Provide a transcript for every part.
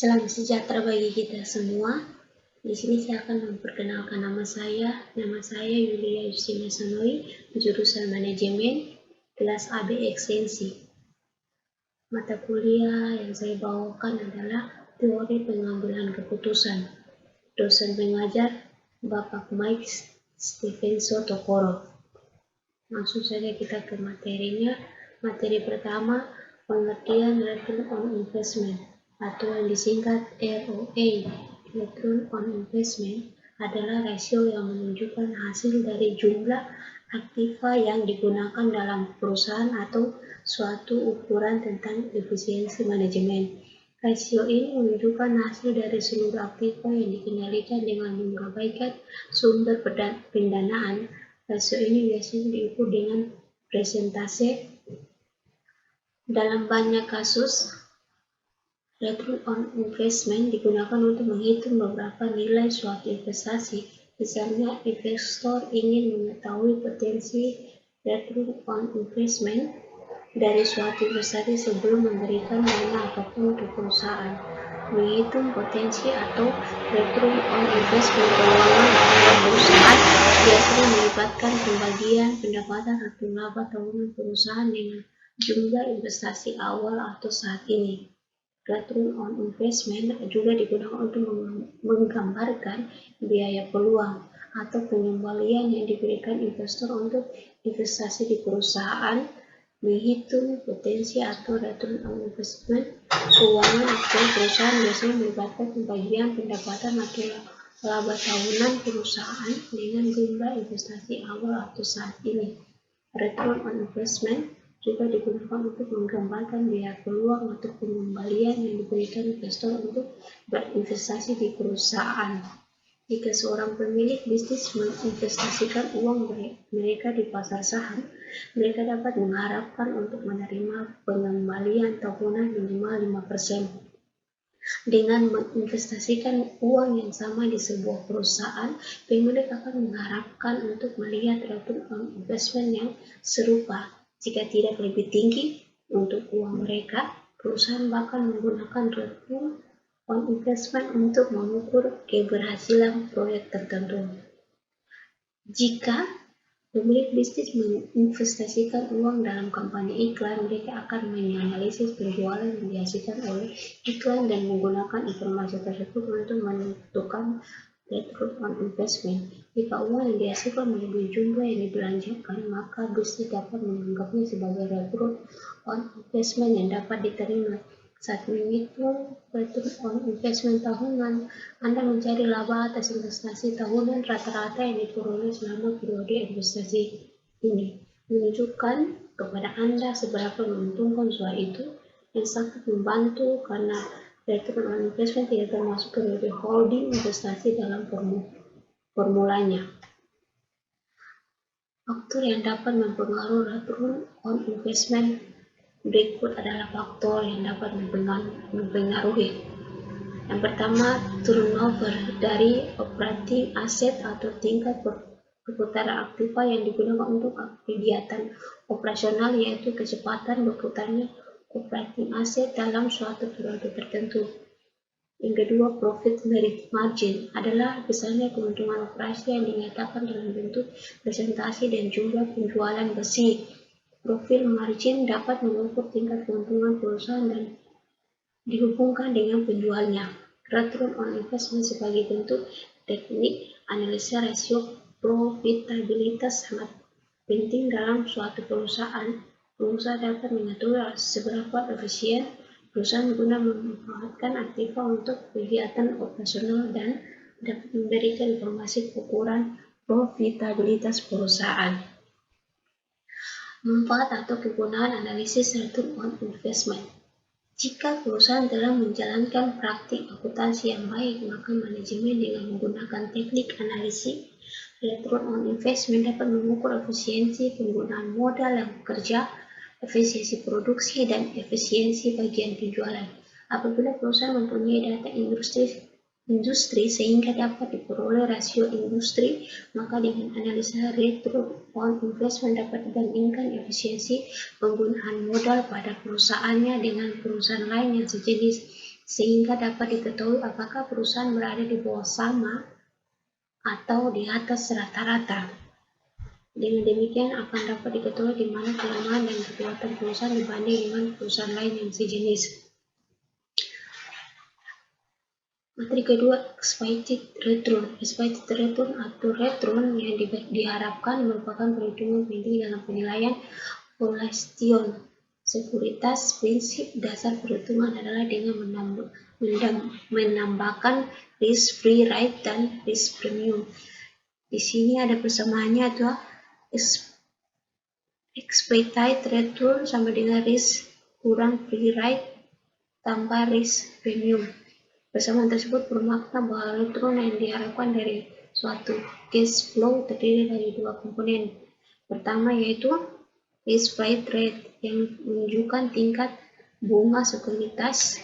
Salam sejahtera bagi kita semua. Di sini saya akan memperkenalkan nama saya. Nama saya Yulia Justina Sanoi, jurusan Manajemen, kelas AB Ekstensi. Mata kuliah yang saya bawakan adalah Teori Pengambilan Keputusan. Dosen pengajar Bapak Mike Stevenso Tokoro. Langsung saja kita ke materinya. Materi pertama, pengertian Return on Investment atau yang disingkat ROI. Return on Investment adalah rasio yang menunjukkan hasil dari jumlah aktiva yang digunakan dalam perusahaan atau suatu ukuran tentang efisiensi manajemen. Rasio ini menunjukkan hasil dari seluruh aktiva yang dikendalikan dengan mengabaikan sumber pendanaan. Rasio ini biasanya diukur dengan persentase. Dalam banyak kasus, Return on Investment digunakan untuk menghitung beberapa nilai suatu investasi. Misalnya, investor ingin mengetahui potensi Return on Investment dari suatu investasi sebelum memberikan dana apapun ke perusahaan. Menghitung potensi atau Return on Investment keuangan dalam perusahaan biasanya melibatkan pembagian pendapatan atau laba tahunan perusahaan dengan jumlah investasi awal atau saat ini. Return on Investment juga digunakan untuk menggambarkan biaya peluang atau pengembalian yang diberikan investor untuk investasi di perusahaan. Menghitung potensi atau Return on Investment keuangan atau perusahaan biasanya melibatkan pembagian pendapatan atau laba tahunan perusahaan dengan jumlah investasi awal atau saat ini. Return on Investment juga digunakan untuk menggambarkan biaya peluang atau pengembalian yang diberikan investor untuk berinvestasi di perusahaan. Jika seorang pemilik bisnis menginvestasikan uang mereka di pasar saham, mereka dapat mengharapkan untuk menerima pengembalian tahunan minimal 5%. Dengan menginvestasikan uang yang sama di sebuah perusahaan, pemilik akan mengharapkan untuk melihat return on investment yang serupa. Jika tidak lebih tinggi untuk uang mereka, perusahaan bahkan menggunakan return on investment untuk mengukur keberhasilan proyek tertentu. Jika pemilik bisnis menginvestasikan uang dalam kampanye iklan, mereka akan menganalisis penjualan yang dihasilkan oleh iklan dan menggunakan informasi tersebut untuk menentukan Return on Investment. Jika uang yang dihasilkan melebihi jumlah yang dibelanjakan, maka bisnis dapat menganggapnya sebagai Return on Investment yang dapat diterima. Saat menghitung Return on Investment tahunan, Anda mencari laba atas investasi tahunan rata-rata yang diperoleh selama periode investasi ini. Menunjukkan kepada Anda seberapa menguntungkan usaha itu, yang sangat membantu karena Return on Investment tidak termasuk periode holding investasi dalam formulanya. Faktor yang dapat mempengaruhi Return on Investment berikut adalah faktor yang dapat mempengaruhi. Yang pertama, turnover dari operating asset atau tingkat perputaran aktiva yang digunakan untuk kegiatan operasional, yaitu kecepatan berputarnya operating asset dalam suatu periode tertentu. Yang kedua, profit merit margin adalah besarnya keuntungan operasi yang dinyatakan dalam bentuk presentasi dan jumlah penjualan bersih. Profit margin dapat mengukur tingkat keuntungan perusahaan dan dihubungkan dengan penjualnya. Return on Investment sebagai bentuk teknik analisa rasio profitabilitas sangat penting dalam suatu perusahaan. Pengusaha dapat mengetahui seberapa efisien perusahaan guna memanfaatkan aktiva untuk kegiatan operasional dan dapat memberikan informasi ukuran profitabilitas perusahaan. Manfaat atau kegunaan analisis Return on Investment. Jika perusahaan telah menjalankan praktik akuntansi yang baik, maka manajemen dengan menggunakan teknik analisis Return on Investment dapat mengukur efisiensi penggunaan modal yang bekerja, efisiensi produksi, dan efisiensi bagian penjualan. Apabila perusahaan mempunyai data industri sehingga dapat diperoleh rasio industri, maka dengan analisa Return on Investment dapat dibandingkan efisiensi penggunaan modal pada perusahaannya dengan perusahaan lain yang sejenis. sehingga dapat diketahui apakah perusahaan berada di bawah sama atau di atas rata-rata. Dengan demikian akan dapat diketahui di mana kelemahan dan kekuatan perusahaan dibanding dengan perusahaan lain yang sejenis. Materi kedua, expected return. Expected return atau return yang diharapkan merupakan perhitungan penting dalam penilaian valuation sekuritas. Prinsip dasar perhitungan adalah dengan menambahkan risk free rate dan risk premium. Di sini ada persamaannya, atau expected return sama dengan risk kurang free rate tambah risk premium. Persamaan tersebut bermakna bahwa return yang diharapkan dari suatu cash flow terdiri dari dua komponen. Pertama yaitu risk free rate yang menunjukkan tingkat bunga sekuritas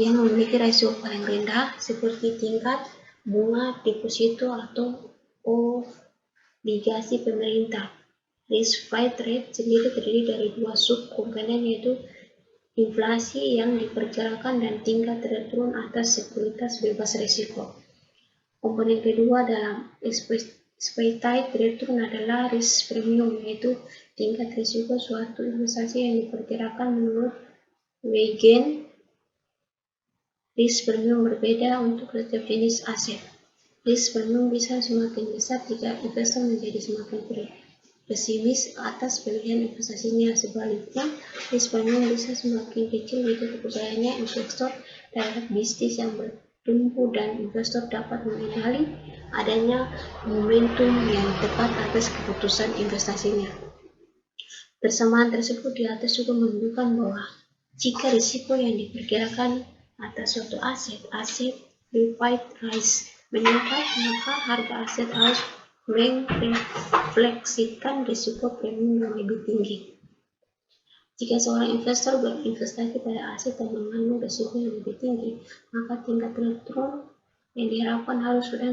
yang memiliki rasio paling rendah, seperti tingkat bunga deposito atau obligasi pemerintah. Risk free rate sendiri terdiri dari dua sub komponen, yaitu inflasi yang diperkirakan dan tingkat return atas sekuritas bebas risiko. Komponen kedua dalam expected return adalah risk premium, yaitu tingkat risiko suatu investasi yang diperkirakan menurut Weigen. Risk premium berbeda untuk setiap jenis aset. Risk premium bisa semakin besar jika investor menjadi semakin pesimis atas pilihan investasinya. Sebaliknya, risk premium bisa semakin kecil jika kepercayaannya investor terhadap bisnis yang bertumbuh dan investor dapat mengenali adanya momentum yang tepat atas keputusan investasinya. Persamaan tersebut di atas juga menunjukkan bahwa jika risiko yang diperkirakan atas suatu aset price meningkat, maka harga aset harus merefleksikan risiko premium yang lebih tinggi. Jika seorang investor berinvestasi pada aset yang mengandung risiko yang lebih tinggi, maka tingkat return yang diharapkan harus sudah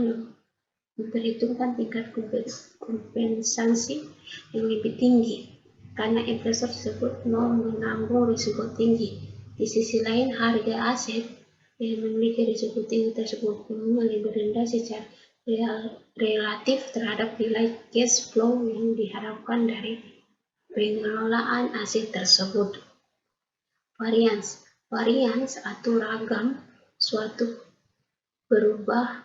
memperhitungkan tingkat kompensasi yang lebih tinggi, karena investor tersebut mau menanggung risiko tinggi. Di sisi lain, harga aset yang memiliki risiko tinggi tersebut umumnya lebih rendah secara relatif terhadap nilai cash flow yang diharapkan dari pengelolaan aset tersebut. Varians atau ragam suatu berubah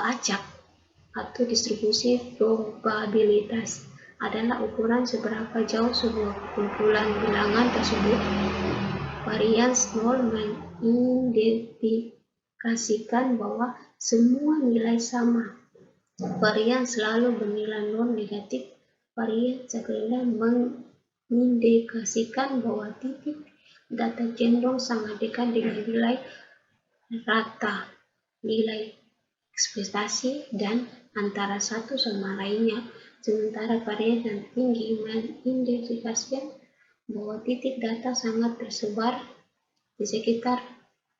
acak atau distribusi probabilitas adalah ukuran seberapa jauh sebuah kumpulan bilangan tersebut. Varians nol mengindikasikan bahwa semua nilai sama. Varians selalu bernilai nol negatif. Varians sekalian mengindikasikan bahwa titik data cenderung sangat dekat dengan nilai rata, nilai ekspektasi, dan antara satu sama lainnya. Sementara varians yang tinggi mengindikasikan bahwa titik data sangat tersebar di sekitar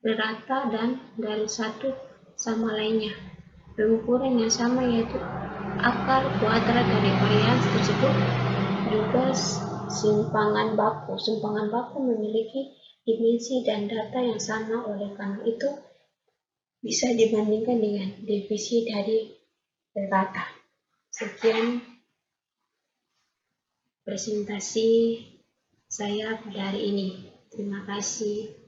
rata dan dari satu sama lainnya. Pengukuran yang sama, yaitu akar kuadrat dari varians tersebut, juga simpangan baku. Simpangan baku memiliki dimensi dan data yang sama, oleh karena itu bisa dibandingkan dengan divisi dari rata. Sekian presentasi saya pada hari ini. Terima kasih.